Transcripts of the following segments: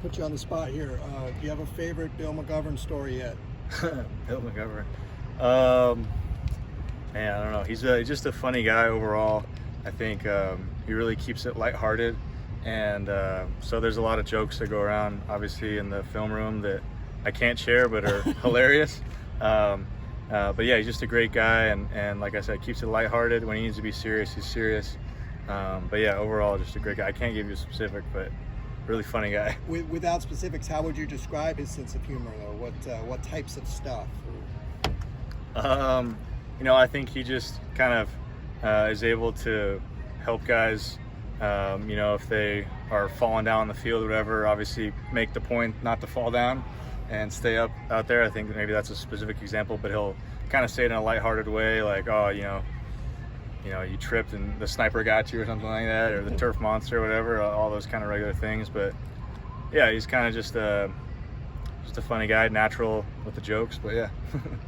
Put you on the spot here. Do you have a favorite Bill McGovern story yet? Bill McGovern. Man, I don't know. He's just a funny guy overall. I think he really keeps it lighthearted. And so there's a lot of jokes that go around, obviously, in the film room that I can't share but are hilarious. But yeah, he's just a great guy. And like I said, keeps it lighthearted. When he needs to be serious, he's serious. But yeah, overall, just a great guy. I can't give you a specific, but really funny guy. Without specifics, how would you describe his sense of humor, though? What types of stuff? I think he just kind of is able to help guys, if they are falling down the field or whatever, obviously make the point not to fall down and stay up out there. I think maybe that's a specific example, but he'll kind of say it in a lighthearted way, like, oh, you tripped and the sniper got you or something like that, or the turf monster or whatever, all those kind of regular things. But yeah, he's kind of just a funny guy, natural with the jokes. But yeah.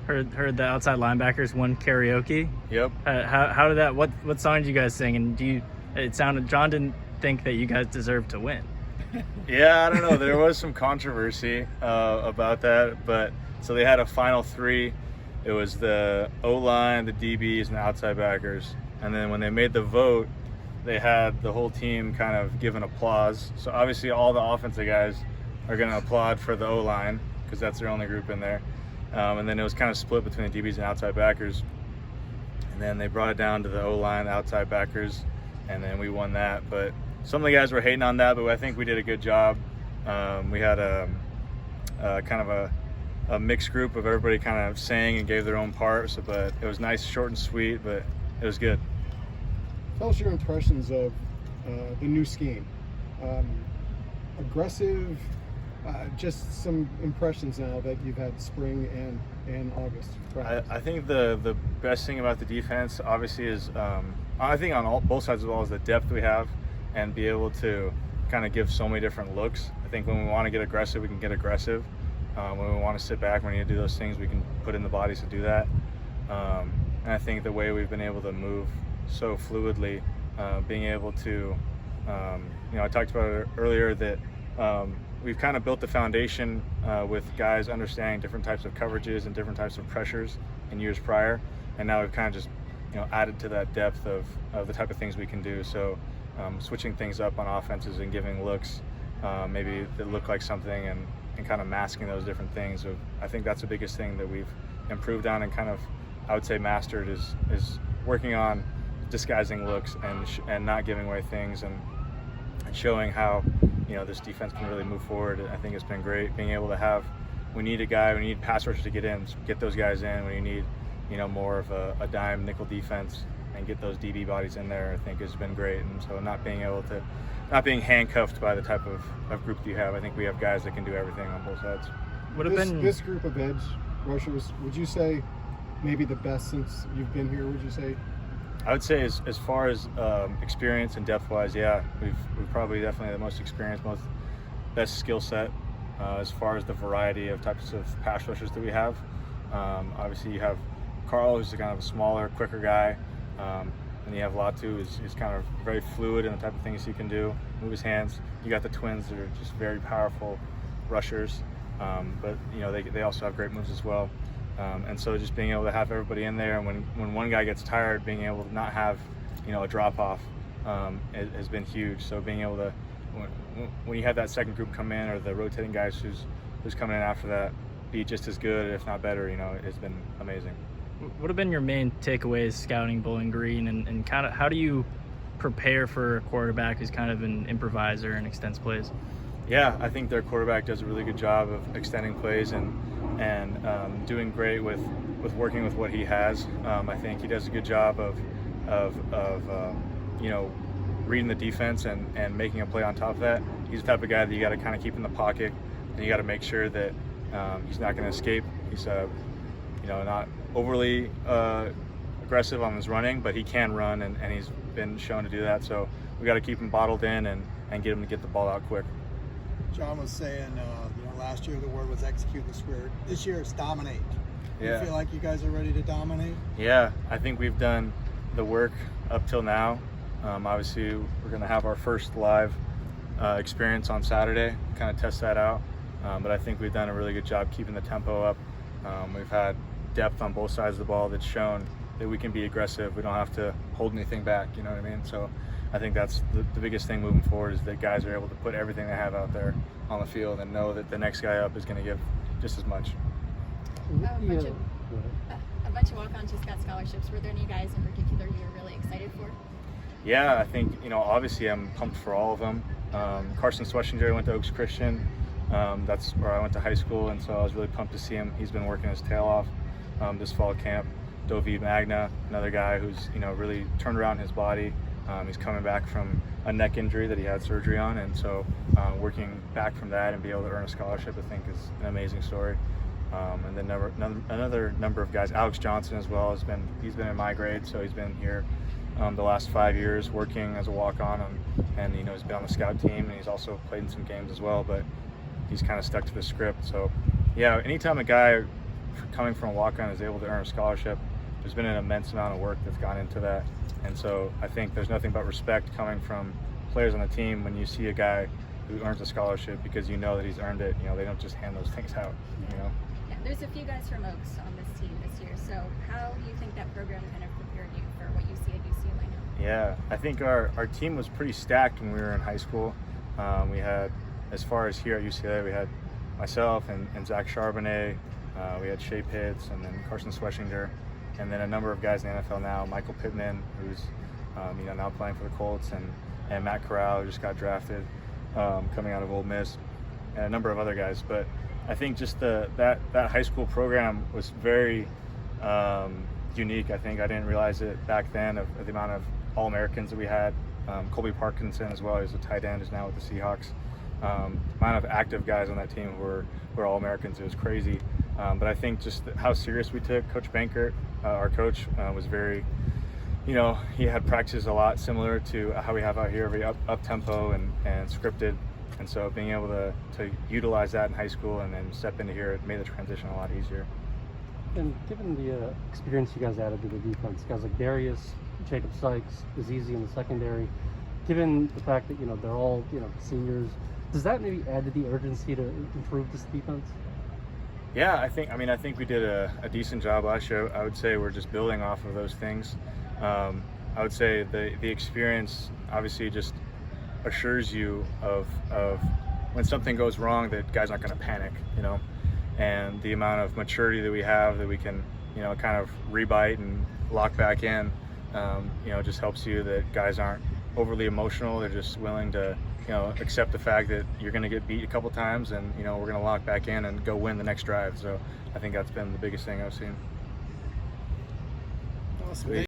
heard the outside linebackers won karaoke. Yep. How did that? What song did you guys sing? And it sounded John didn't think that you guys deserved to win. Yeah, I don't know. There was some controversy about that, but so they had a final three. It was the O-line, the DBs, and the outside backers. And then when they made the vote, they had the whole team kind of give an applause. So obviously all the offensive guys are going to applaud for the O-line because that's their only group in there. And then it was kind of split between the DBs and outside backers. And then they brought it down to the O-line, outside backers, and then we won that. But some of the guys were hating on that, but I think we did a good job. We had a kind of a mixed group of everybody kind of sang and gave their own parts, but it was nice, short and sweet, but it was good. Tell us your impressions of the new scheme. Aggressive, just some impressions now that you've had spring and August. I think the best thing about the defense, obviously, is I think on both sides of the ball is the depth we have and be able to kind of give so many different looks. I think when we want to get aggressive, we can get aggressive. When we want to sit back, when we need to do those things, we can put in the bodies to do that. And I think the way we've been able to move so fluidly, being able to, I talked about it earlier that we've kind of built the foundation with guys understanding different types of coverages and different types of pressures in years prior. And now we've kind of just, added to that depth of the type of things we can do. So switching things up on offenses and giving looks maybe that look like something and kind of masking those different things. So I think that's the biggest thing that we've improved on and kind of, I would say, mastered is working on disguising looks and not giving away things and showing how this defense can really move forward. I think it's been great being able to have, we need pass rushers to get in, so get those guys in. When you need more of a dime nickel defense and get those DB bodies in there, I think has been great. And so not being handcuffed by the type of group that you have. I think we have guys that can do everything on both sides. This group of edge rushers, would you say maybe the best since you've been here, would you say? I would say as far as experience and depth-wise, yeah, we've probably definitely the most experienced, best skill set as far as the variety of types of pass rushers that we have. Obviously, you have Carl, who's kind of a smaller, quicker guy, and you have Latu, who's kind of very fluid in the type of things he can do, move his hands. You got the twins that are just very powerful rushers, but they also have great moves as well. And so just being able to have everybody in there, and when one guy gets tired, being able to not have a drop off has been huge. So being able to, when you have that second group come in, or the rotating guys who's coming in after that, be just as good, if not better, it's been amazing. What have been your main takeaways scouting Bowling Green, and kind of how do you prepare for a quarterback who's kind of an improviser and extends plays? Yeah, I think their quarterback does a really good job of extending plays and doing great with working with what he has. I think he does a good job of reading the defense and making a play on top of that. He's the type of guy that you got to kind of keep in the pocket, and you got to make sure that he's not going to escape. He's not overly aggressive on his running, but he can run, and he's been shown to do that. So we got to keep him bottled in and get him to get the ball out quick. John was saying, last year the word was execute the spirit. This year it's dominate. Yeah. You feel like you guys are ready to dominate? Yeah, I think we've done the work up till now. Obviously, we're going to have our first live experience on Saturday, kind of test that out. But I think we've done a really good job keeping the tempo up. We've had depth on both sides of the ball that's shown that we can be aggressive. We don't have to hold anything back, you know what I mean? So I think that's the biggest thing moving forward, is that guys are able to put everything they have out there on the field and know that the next guy up is going to give just as much. A bunch of walk-ons just got scholarships. Were there any guys in particular you were really excited for? Yeah, I think, obviously I'm pumped for all of them. Carson Sweshinger went to Oaks Christian. That's where I went to high school, and so I was really pumped to see him. He's been working his tail off this fall camp. Dovi Magna, another guy who's really turned around his body. He's coming back from a neck injury that he had surgery on, and so working back from that and be able to earn a scholarship, I think, is an amazing story. And then another number of guys. Alex Johnson as well he's been in my grade, so he's been here the last 5 years working as a walk-on, and he's been on the scout team, and he's also played in some games as well, but he's kind of stuck to the script. So yeah, anytime a guy coming from a walk-on is able to earn a scholarship, there's been an immense amount of work that's gone into that. And so I think there's nothing but respect coming from players on the team when you see a guy who earns a scholarship, because you know that he's earned it. They don't just hand those things out. Yeah, there's a few guys from Oaks on this team this year. So how do you think that program kind of prepared you for what you see at UCLA now? Yeah, I think our team was pretty stacked when we were in high school. We had, as far as here at UCLA, we had myself and Zach Charbonnet. We had Shea Pitts, and then Carson Sweshinger, and then a number of guys in the NFL now. Michael Pittman, who's now playing for the Colts, and Matt Corral, who just got drafted coming out of Ole Miss, and a number of other guys. But I think just that high school program was very unique. I think I didn't realize it back then of the amount of All-Americans that we had. Colby Parkinson as well, he's a tight end, is now with the Seahawks. Amount of active guys on that team were All-Americans. It was crazy. But I think just how serious we took. Coach Bankert, our coach, was very, he had practices a lot similar to how we have out here, very up-tempo and scripted. And so being able to utilize that in high school and then step into here, it made the transition a lot easier. And given the experience you guys added to the defense, guys like Darius, Jacob Sykes, Azizi in the secondary, given the fact that they're all seniors, does that maybe add to the urgency to improve this defense? Yeah, I think we did a decent job last year. I would say we're just building off of those things. I would say the experience obviously just assures you of when something goes wrong that guys aren't going to panic, and the amount of maturity that we have that we can, kind of rebite and lock back in, just helps you that guys aren't overly emotional. They're just willing to, accept the fact that you're going to get beat a couple times, and we're going to lock back in and go win the next drive. So I think that's been the biggest thing I've seen. Awesome.